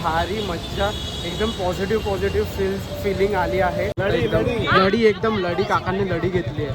भारी मज्जा, एकदम पॉझिटिव्ह फीलिंग आली आहे. लढी एकदम लढी काकांनी लढी घेतली आहे.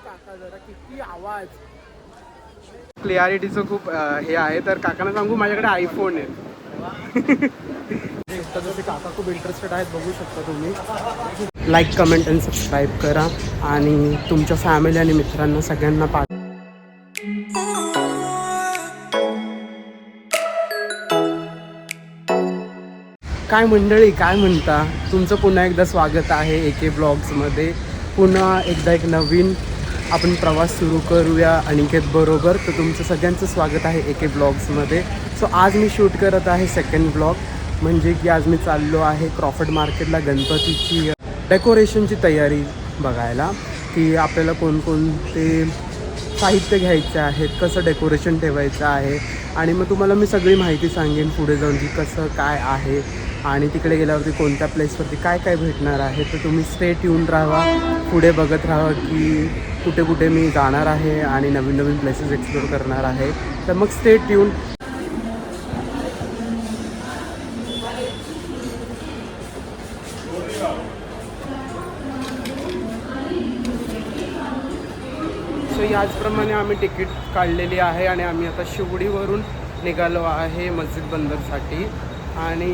काका जरा किती आवाज, क्लिअरिटीचं खूप हे आहे. तर काकांना सांगू माझ्याकडे आयफोन आहे. जसे काका खूप इंटरेस्टेड आहेत, बघू शकता तुम्ही. लाईक कमेंट आणि सबस्क्राईब करा आणि तुमच्या फॅमिली आणि मित्रांना सगळ्यांना काय मंडळी, काय म्हणता, तुमचं पुन्हा एकदा स्वागत आहे AK ब्लॉग्समध्ये. पुन्हा एकदा एक नवीन आपण प्रवास सुरू करूया अनिकेत बरोबर. तर तुमचं सगळ्यांचं स्वागत आहे AK ब्लॉग्समध्ये. सो आज मी शूट करत आहे सेकंड ब्लॉग, म्हणजे की आज मी चाललो आहे क्रॉफर्ड मार्केटला गणपतीची डेकोरेशनची तयारी बघायला, की आपल्याला कोणकोणते साहित्य घ्यायचे आहेत, कसं डेकोरेशन ठेवायचं आहे. आणि मग तुम्हाला मी सगळी माहिती सांगेन पुढे जाऊन की कसं काय आहे आणि तिकडे गेल्यावरती कोणत्या प्लेसवरती काय काय भेटणार आहे. तर तुम्ही स्टे ट्यून राहा, पुढे बघत राहा की कुठे कुठे मी जाणार आहे आणि नवीन नवीन प्लेसेस एक्सप्लोर करणार आहे. तर मग स्टे ट्यून. सो याचप्रमाणे आम्ही तिकीट काढलेली आहे आणि आम्ही आता शिवडीवरून निघालो आहे मस्जिद बंदरसाठी. आणि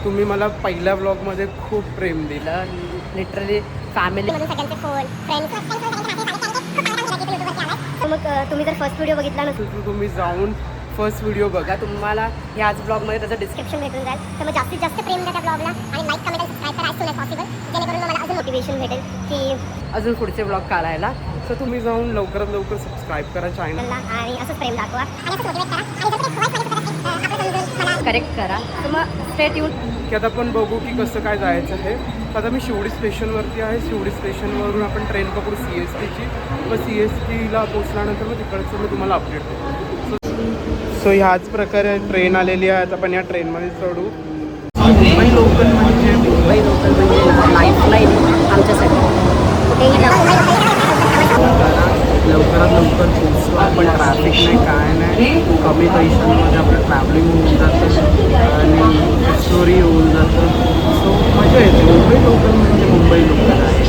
तुम्ही मला पहिल्या ब्लॉगमध्ये खूप प्रेम दिलं, लिटरली फॅमिली सगळ्यांचे फोन फ्रेंड्स. मग तुम्ही जर फर्स्ट व्हिडिओ बघितला नसेल तर तुम्ही जाऊन फर्स्ट व्हिडिओ बघा, तुम्हाला ह्याच ब्लॉगमध्ये त्याचं डिस्क्रिप्शन भेटून जाईल. तर मग जास्तीत जास्त प्रेम द्या त्या ब्लॉगला आणि लाईक कमेंट सबस्क्राईब करा ॲज सून ॲज पॉसिबल, जेणेकरून मला अजून मोटिवेशन भेटेल की अजून पुढचे ब्लॉग काढायला. तर तुम्ही जाऊन लवकरात लवकर सबस्क्राईब करा चॅनलला आणि असंच प्रेम दाखवा आणि करेक्ट करा. तर मग स्टे ट्यून की आता आपण बघू की कसं काय जायचं आहे. आता मी शिवडी स्टेशनवरती आहे. शिवडी स्टेशनवरून आपण ट्रेन पकडू CSTची. मग CSTला पोचल्यानंतर मग तिकडचं मी तुम्हाला अपडेट देतो. सो ह्याच प्रकारे ट्रेन आलेली आहे. आता आपण या ट्रेनमध्ये चढू. मुंबई लोकल म्हणजे लाईफलाईन आमच्यासाठी कुठेही लवकरात लवकर पोचतो आपण. ट्रॅफिक नाही, काय नाही, कमी पैशांमध्ये आपलं ट्रॅव्हलिंग होऊन जातं आणि स्टोरी होऊन जातं. सो मजा येते. मुंबई लोकल म्हणजे मुंबई लोकल आहे.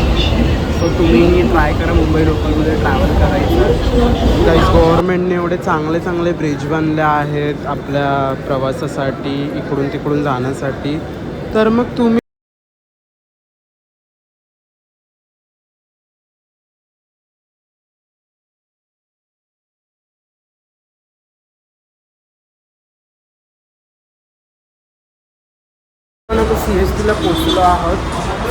सो तुम्ही ट्राय करा मुंबई लोकलमध्ये ट्रॅव्हल करायचं. गाईस, गव्हर्नमेंटने एवढे चांगले चांगले ब्रिज बांधले आहेत आपल्या प्रवासासाठी, इकडून तिकडून जाण्यासाठी. तर मग तुम्ही CSTला पोचलो आहोत.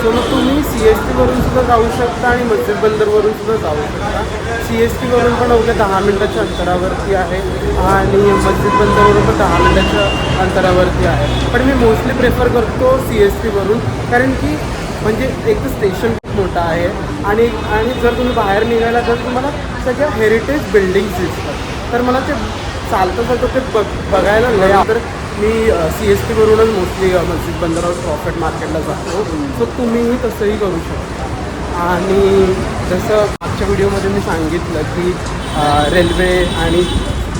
सो मग तुम्ही CSTवरून सुद्धा जाऊ शकता आणि मस्जिद बंदरवरून सुद्धा जाऊ शकता. CSTवरून पण अवघ्या 10 मिनिटाच्या अंतरावरती आहे आणि मस्जिद बंदरवरून पण 10 मिनिटाच्या अंतरावरती आहे. पण मी मोस्टली प्रेफर करतो CSTवरून, कारण की म्हणजे एक तर स्टेशन खूप मोठं आहे आणि जर तुम्ही बाहेर निघायला तर तुम्हाला सगळ्या हेरिटेज बिल्डिंग्स दिसतात. तर मला ते चालतं ते बघायला लय. तर मी CSTवरूनच मोस्टली मस्जिद बंदरावर क्रॉफर्ड मार्केटला जातो. सो तुम्हीही तसंही करू शकता. आणि जसं मागच्या व्हिडिओमध्ये मी सांगितलं की रेल्वे आणि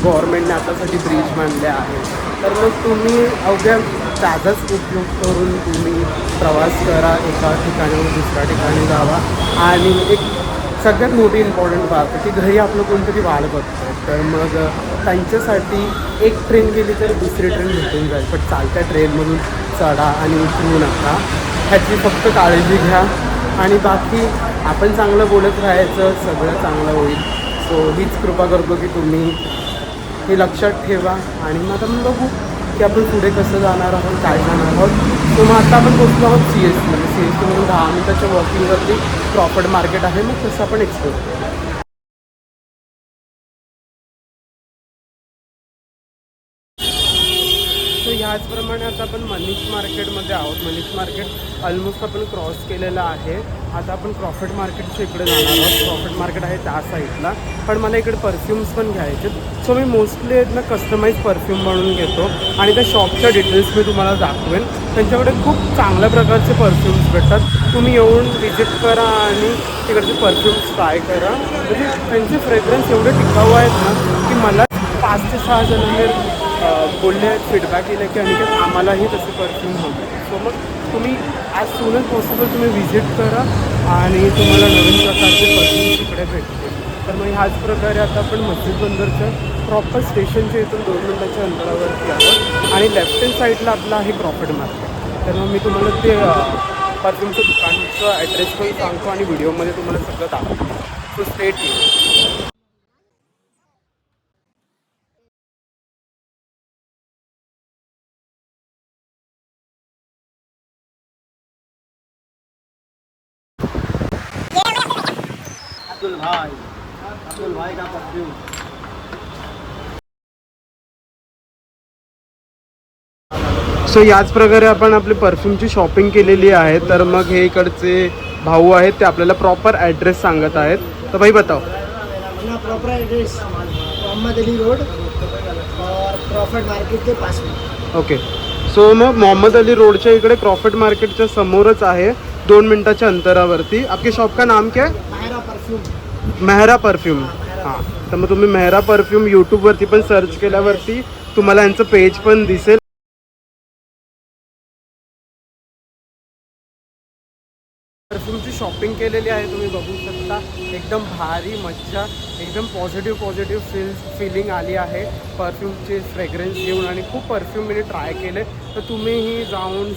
गव्हर्नमेंटने आतासाठी ब्रिज बांधले आहे. तर मग तुम्ही अवघ्या त्याचाच उपयोग करून तुम्ही प्रवास करा, एका ठिकाणावर दुसऱ्या ठिकाणी जावा. आणि एक सगळ्यात मोठी इम्पॉर्टंट बात आहे की घरी आपलं कोणतरी वाट बघतं. तर मग त्यांच्यासाठी एक ट्रेन गेली तर दुसरी ट्रेन भेटून जाईल. पण चालत्या ट्रेनमधून चढा आणि उतरू नका, ह्याची फक्त काळजी घ्या. आणि बाकी आपण चांगलं बोलत राहायचं, सगळं चांगलं होईल. सो हीच कृपा करतो की तुम्ही हे लक्षात ठेवा. आणि मग आता बघू की आपण पुढे कसं जाणार आहोत, काय जाणार आहोत. सो मग आता आपण पोचलो आहोत CSTमध्ये. CSTमधून 10 मिनिटाच्या वॉकिंगवरती क्रॉफर्ड मार्केट आहे. मग तसं आपण एक्सप्लोर करू. सो ह्याचप्रमाणे आता आपण मनीष मार्केटमध्ये आहोत. मनीष मार्केट ऑलमोस्ट आपण क्रॉस केलेलं आहे. आता आपण क्रॉफर्ड मार्केटच्या इकडे जाणार आहोत. क्रॉफर्ड मार्केट आहे त्या साईडला. पण मला इकडे परफ्यूम्स पण घ्यायचे. सो मी मोस्टली ना कस्टमाइज परफ्यूम बनवून घेतो आणि त्या शॉपच्या डिटेल्स मी तुम्हाला दाखवेन. त्यांच्याकडे खूप चांगल्या प्रकारचे परफ्यूम्स भेटतात. तुम्ही येऊन विजिट करा आणि तिकडचे परफ्यूम्स ट्राय करा. म्हणजे त्यांचे फ्रेग्रन्स एवढे टिकाऊ आहेत ना की मला 5 ते 6 जणांनी बोलले आहेत, फीडबॅक केले की अनिकेत आम्हालाही तसे परफ्यूम हवे. सो मग तुम्ही ॲज सून एज पॉसिबल तुम्ही व्हिजिट करा आणि तुम्हाला नवीन प्रकारचे परफ्यूम तिकडे भेटतील. तर मग ह्याच प्रकारे आता आपण मस्जिद बंदरच्या प्रॉपर स्टेशनच्या इथून 2 मिनिटाच्या अंतरावरती आहोत आणि लेफ्ट हँड साईडला आपलं आहे प्रॉफिट मार्केट. तर मग मी तुम्हाला ते परफ्यूमचं दुकानचं ॲड्रेस पण सांगतो आणि व्हिडिओमध्ये तुम्हाला सगळं दाखवतो. So stay tuned. अब्दुल भाई का परफ्यूम. सो याच प्रकारे आपण आपली परफ्यूमची शॉपिंग केलेली आहे. तर मग हे इकडचे भाऊ आहेत ते आपल्याला प्रॉपर ॲड्रेस सांगत आहेत. तर भाई बताओ. अपना proper address Mohammed Ali road और प्रॉफिट मार्केट के पास में. ओके. सो मग मोहम्मद अली रोडच्या इकडे प्रॉफिट मार्केटच्या समोरच आहे, 2 मिनटाच्या अंतरावरती. आपके शॉप का नाम क्या है? मेहरा परफ्यूम. मेहरा परफ्यूम. हां, तर मग तुम्ही मेहरा परफ्यूम यूट्यूबवरती पण सर्च केल्यावरती तुम्हाला यांचं पेज पण दिसेल. परफ्यूमची शॉपिंग केलेली आहे, तुम्ही बघू शकता. एकदम भारी मज्जा, एकदम पॉझिटिव्ह फिलिंग आली आहे परफ्यूमचे फ्रेग्रन्स घेऊन आणि खूप परफ्यूम मी ट्राय केले. तर तुम्हीही जाऊन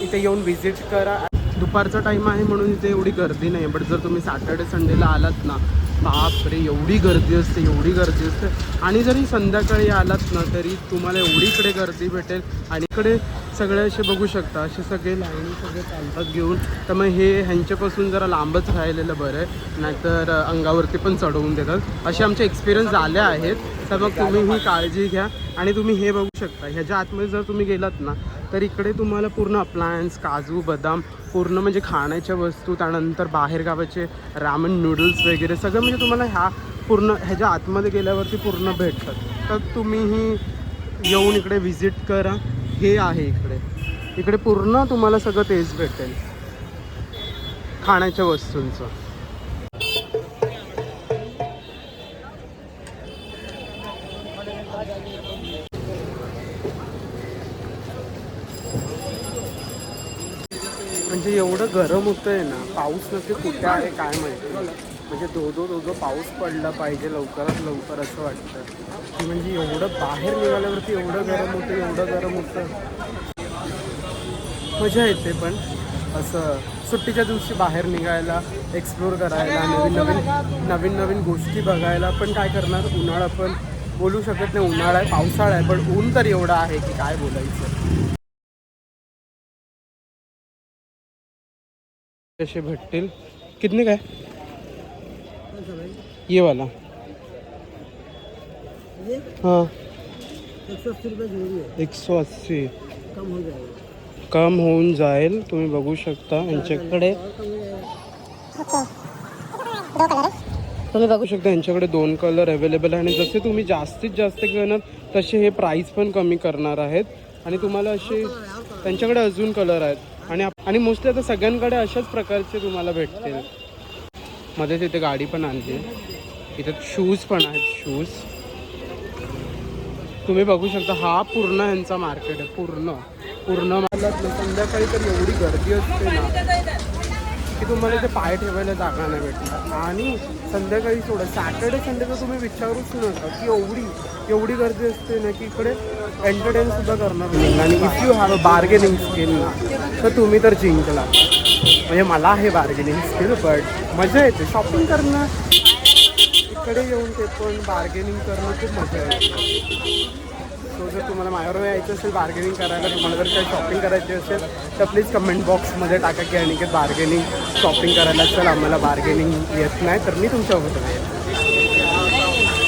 इथे येऊन व्हिजिट करा. दुपारचा टाईम आहे म्हणून इथे एवढी गर्दी नाही, बट जर तुम्ही सॅटर्डे संडेला आलात ना, बापरे एवढी गर्दी असते. आणि जरी संध्याकाळी आलात ना तरी तुम्हाला एवढी इकडे गर्दी भेटेल. आणि इकडे सगळे असे बघू शकता, असे सगळे लाईनी सगळे चालतात घेऊन. तर मग हे ह्यांच्यापासून जरा लांबच राहिलेलं बरं आहे, नाहीतर अंगावरती पण चढवून देतात. असे आमचे एक्सपिरियन्स झाले आहेत. तर मग तुम्ही ही काळजी घ्या. आणि तुम्ही हे बघू शकता, ह्याच्या आतमध्ये जर तुम्ही गेलात ना तर इकडे तुम्हाला पूर्ण अप्लायन्स, काजू बदाम, पूर्ण म्हणजे खाण्याच्या वस्तू, त्यानंतर बाहेरगावाचे रामन नूडल्स वगैरे सगळं म्हणजे तुम्हाला ह्या पूर्ण ह्याच्या आतमध्ये गेल्यावरती पूर्ण भेटतात. तर तुम्हीही येऊन इकडे व्हिजिट करा. हे आहे इकडे पूर्ण तुम्हाला सगळं तेच भेटेल खाण्याच्या वस्तूंचं. म्हणजे एवढं गरम होतं आहे ना, पाऊस नक्की कुठे आहे काय माहिती. म्हणजे दोघं पाऊस पडला पाहिजे लवकरात लवकर असं वाटतं की म्हणजे एवढं बाहेर निघाल्यावरती एवढं गरम होतं. मजा येते पण असं सुट्टीच्या दिवशी बाहेर निघायला, एक्सप्लोर करायला, नवीन गोष्टी बघायला. पण काय करणार, उन्हाळा पण बोलू शकत नाही, उन्हाळा आहे पावसाळा आहे, पण ऊन तर एवढं आहे की काय बोलायचं. कसे भेटतील, कितने काय ये वाला? हाँ 180 रुपये जोड़ी है. 180 कम हो जाएगा. कम होऊन जाईल. तुम्ही बघू शकता यांच्याकडे, तुम्ही बघू शकता यांच्याकडे 2 कलर अवेलेबल आहे. आणि जसे तुम्ही जास्तीत जास्त घेणार तसे हे प्राईस पण कमी करणार आहेत. आणि तुम्हाला असे त्यांच्याकडे अजून कलर आहेत. आणि मोस्टली आता सगळ्यांकडे अशाच प्रकारचे तुम्हाला भेटतील. मध्ये तिथे गाडी पण आणली. इथे शूज पण आहेत, शूज तुम्ही बघू शकता. हा पूर्ण यांचा मार्केट आहे, पूर्ण संध्याकाळी तर एवढी गर्दी असते ना की तुम्हाला इथे पाय ठेवायला जागा नाही भेटणार. आणि संध्याकाळी सोडा, सॅटर्डे संडेचं तुम्ही विचारूच नका की एवढी गर्दी असते ना की इकडे एंटरटेनसुद्धा करणार नाही. आणि if you have a bargaining skill ना तर तुम्ही तर जिंकला. म्हणजे मला आहे बार्गेनिंग स्किल, बट मजा येते शॉपिंग करणं. इकडे येऊन ते पण बार्गेनिंग करणं खूप मजा येते. सो जर तुम्हाला माझ्याबरोबर यायचं असेल बार्गेनिंग करायला, तुम्हाला जर काही शॉपिंग करायची असेल तर प्लीज कमेंट बॉक्समध्ये टाका की अनिकेत बार्गेनिंग शॉपिंग करायला चल, आम्हाला बार्गेनिंग येत नाही तर मी तुमच्यासोबत येईल.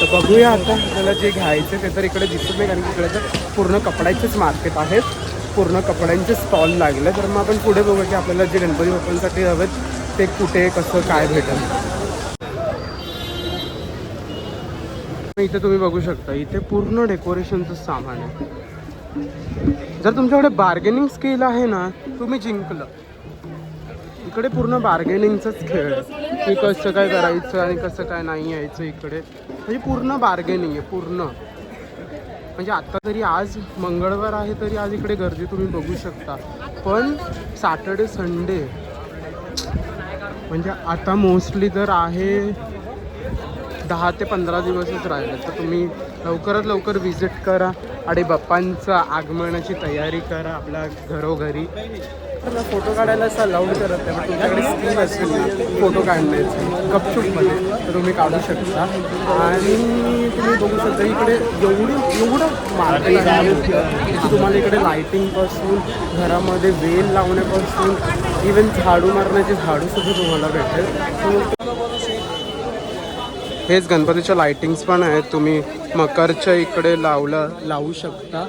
तर बघूया आता आपल्याला जे घ्यायचं ते तर इकडे दिसत नाही, कारण की इकडे तर पूर्ण कपड्याचेच मार्केट आहेत, पूर्ण कपड्यांचे स्टॉल लागले. तर मग आपण पुढे बघू की आपल्याला जे गणपती बाप्पांसाठी हवेत ते कुठे कसं काय भेटेल. इथे तुम्ही बघू शकता, इथे पूर्ण डेकोरेशनचं सामान आहे. जर तुमच्याकडे बार्गेनिंग स्किल आहे ना, तुम्ही जिंकलं. इकडे पूर्ण बार्गेनिंगचाच खेळ आहे की कसं काय करायचं आणि कसं काय नाही यायचं इकडे. म्हणजे पूर्ण बार्गेनिंग आहे पूर्ण. म्हणजे आता तरी आज मंगळवार आहे तरी आज इकडे गर्दी तुम्ही बघू शकता. पण सॅटर्डे संडे म्हणजे आता मोस्टली तर आहे 10 ते 15 दिवसच राहिले. तर तुम्ही लवकरात लवकर व्हिजिट करा आणि बाप्पांचं आगमनाची तयारी करा आपल्या घरोघरी. तर फोटो काढायला असं अलाउड करत नाही, पण तुमच्याकडे स्किल असेल ना फोटो काढण्याची गपचूपमध्ये तर तुम्ही काढू शकता. आणि तुम्ही बघू शकता इकडे एवढं मार्केट आहे की तुम्हाला इकडे लायटिंगपासून घरामध्ये वेल लावण्यापासून इवन झाडू मारण्याचे झाडूसुद्धा तुम्हाला भेटेल. हेच गणपतीच्या लायटिंग्स पण आहेत, तुम्ही मकरच्या इकडे लावू शकता.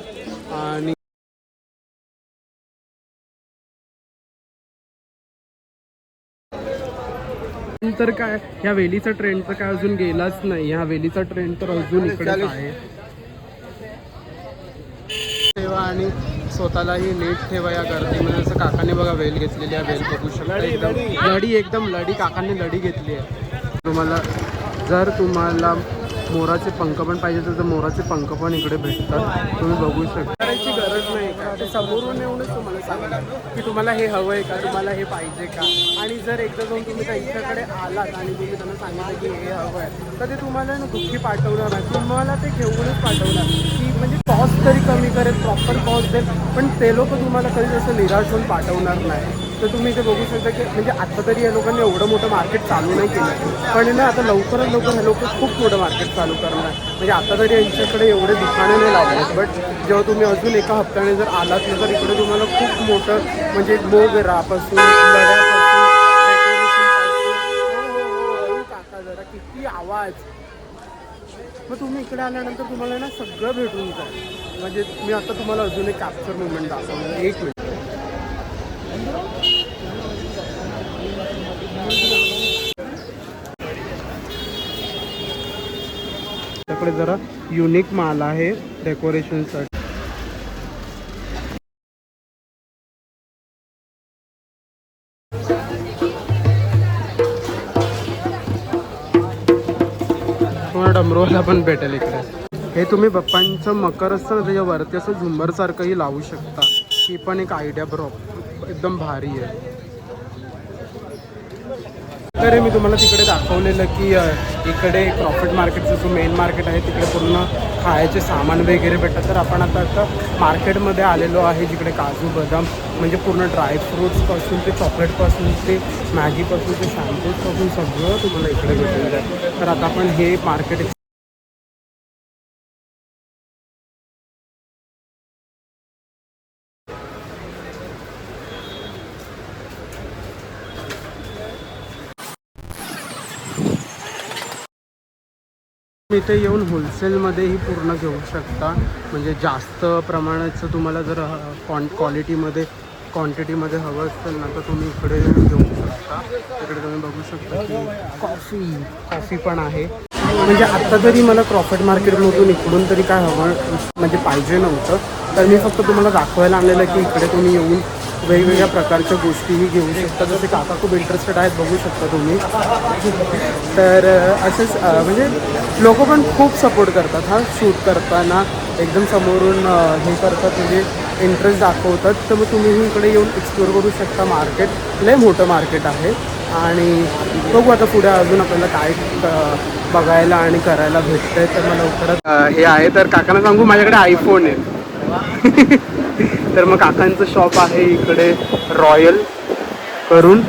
आणि तर काय ह्या वेलीचा ट्रेंड तर काय अजून गेलाच नाही. ह्या वेलीचा ट्रेंड तर अजून इकडेच आहे. ठेवा आणि स्वतःलाही नीट ठेवा या गर्दीमध्ये. जसं काकाने बघा वेल घेतलेली आहे, वेल बघू शकता एकदम लढी काकांनी लढी घेतली आहे. जर तुम्हाला मोराचे पंख पण पाहिजे तर मोराचे पंख पण इकडे भेटतात, तुम्ही बघू शकता. करायची गरज नाही का, ते समोरून येऊनच तुम्हाला सांगतात की तुम्हाला हे हवं आहे का, तुम्हाला हे पाहिजे का. आणि जर एकदा जाऊन तुम्ही त्यांच्याकडे आलात आणि तुम्ही त्यांना सांगितलं की हे हवं आहे तर ते तुम्हाला ना दुःखी पाठवणार नाही, तुम्हाला ते घेऊनच पाठवणार की म्हणजे कॉस्ट तरी कमी करेल, प्रॉपर कॉस्ट देईल, पण ते लोक तुम्हाला कधी असं निराश होऊन पाठवणार नाही. तर तुम्ही इथे बघू शकता की म्हणजे आता तरी या लोकांनी एवढं मोठं मार्केट चालू नाही केलं, पण ना आता लवकरात लवकर हे लोक खूप मोठं मार्केट चालू करणार. म्हणजे आता तरी यांच्याकडे एवढे दुकाने नाही लावलेत, बट जेव्हा तुम्ही अजून एका हप्त्याने जर आलात ना तर इकडे तुम्हाला खूप मोठं म्हणजे मोगरापासून लढ्यापासून डेकोरेशनपासून काका जरा किती आवाज. मग तुम्ही इकडे आल्यानंतर तुम्हाला ना सगळं भेटून जाईल. म्हणजे मी आता तुम्हाला अजून एक कॅप्चर मुवमेंट दाखवलं. एक मिनिट. त्याकडे जरा युनिक माल आहे डेकोरेशनसाठी. तुम्हाला डमरूला पण भेटेल इकडे. हे तुम्ही बाप्पांचं मकर असतं ना त्याच्यावरती असं झुंबरसारखंही लावू शकता. ही पण एक आयडिया एकदम भारी आहे. तर मी तुम्हाला तिकडे दाखवलेलं की इकडे क्रॉफर्ड मार्केटचं जो मेन मार्केट आहे तिकडे पूर्ण खायचे सामान वगैरे भेटतात. तर आपण आता मार्केटमध्ये आलेलो आहे जिकडे काजू बदाम म्हणजे पूर्ण ड्रायफ्रूट्सपासून ते चॉकलेटपासून ते मॅगीपासून ते शॅम्पूजपासून सगळं तुम्हाला इकडे भेटून जाईल. तर आता आपण हे मार्केट इथे येऊन होलसेलमध्येही पूर्ण घेऊ शकता. म्हणजे जास्त प्रमाणाचं तुम्हाला जर क्वांटिटीमध्ये हवं असेल ना तर तुम्ही इकडे येऊन घेऊ शकता. इकडे तुम्ही बघू शकता की कॉफी पण आहे. म्हणजे आत्ता तरी मला क्रॉफर्ड मार्केटमधून इकडून तरी काय हवं म्हणजे पाहिजे नव्हतं, तर मी फक्त तुम्हाला दाखवायला आणलेलं की इकडे तुम्ही येऊन वेगवेगळ्या प्रकारच्या गोष्टीही घेऊ शकता. जसे काका खूप इंटरेस्टेड आहेत बघू शकता तुम्ही. तर असेच म्हणजे लोक पण खूप सपोर्ट करतात हा शूट करताना, एकदम समोरून हे करतात म्हणजे इंटरेस्ट दाखवतात. तर मग तुम्हीही इकडे येऊन एक्सप्लोर करू शकता. मार्केट लय मोठं मार्केट आहे आणि बघू आता पुढे अजून आपल्याला काय बघायला आणि करायला भेटतंय. तर मला लवकरात हे आहे. तर काकांना सांगू माझ्याकडे आयफोन आहे. तर मग काकांचं शॉप आहे इकडे रॉयल करून.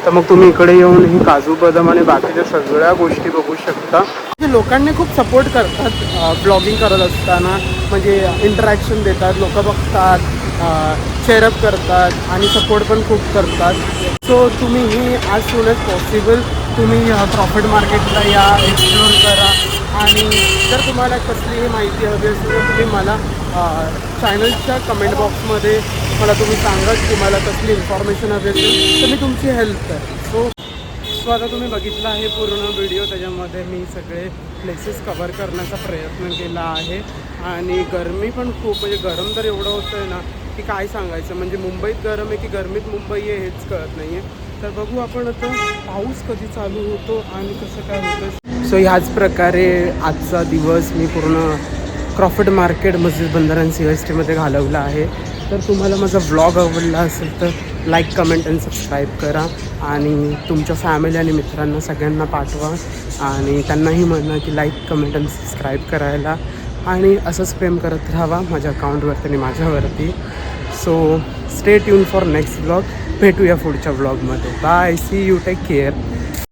तर मग तुम्ही इकडे येऊन ही काजू बदाम आणि बाकीच्या सगळ्या गोष्टी बघू शकता. लोकांनी खूप सपोर्ट करतात ब्लॉगिंग करत असताना, म्हणजे इंटरॅक्शन देतात, लोक बघतात, शेअरअप करतात आणि सपोर्ट पण खूप करतात. सो तुम्हीही ॲज सून ॲज पॉसिबल तुम्ही क्रॉफर्ड मार्केटला या, एक्सप्लोर करा. आणि जर तुम्हाला कसलीही माहिती हवी असेल तर तुम्ही मला चॅनलच्या कमेंट बॉक्समध्ये मला तुम्ही सांगा की तुम्हाला कसली इन्फॉर्मेशन हवी असेल तर मी तुमची हेल्प करेन. सो आता तुम्ही बघितला आहे पूर्ण व्हिडिओ. त्याच्यामध्ये मी सगळे प्लेसेस कवर करण्याचा प्रयत्न केला आहे. आणि गरमी पण खूप म्हणजे गरम तर एवढं होतं आहे ना की काय सांगायचं, म्हणजे मुंबईत गरम आहे की गरमीत मुंबई आहे हेच कळत नाही आहे. तर बघू आपण आता पाऊस कधी चालू होतो आणि कसं काय होतं. सो ह्याच प्रकारे आजचा दिवस मी पूर्ण क्रॉफर्ड मार्केट, मस्जिद बंदर आणि CSTमध्ये घालवला आहे. तर तुम्हाला माझा व्लॉग आवडला असेल तर लाईक, कमेंट आणि सबस्क्राईब करा आणि तुमच्या फॅमिली आणि मित्रांना सगळ्यांना पाठवा आणि त्यांनाही म्हणा की लाईक, कमेंट आणि सबस्क्राईब करायला आणि असंच प्रेम करत राहावा माझ्या अकाउंटवरती आणि माझ्यावरती. So stay tune for next vlog. भेटूया पुढच्या व्लॉगमध्ये. Bye, see you, take care.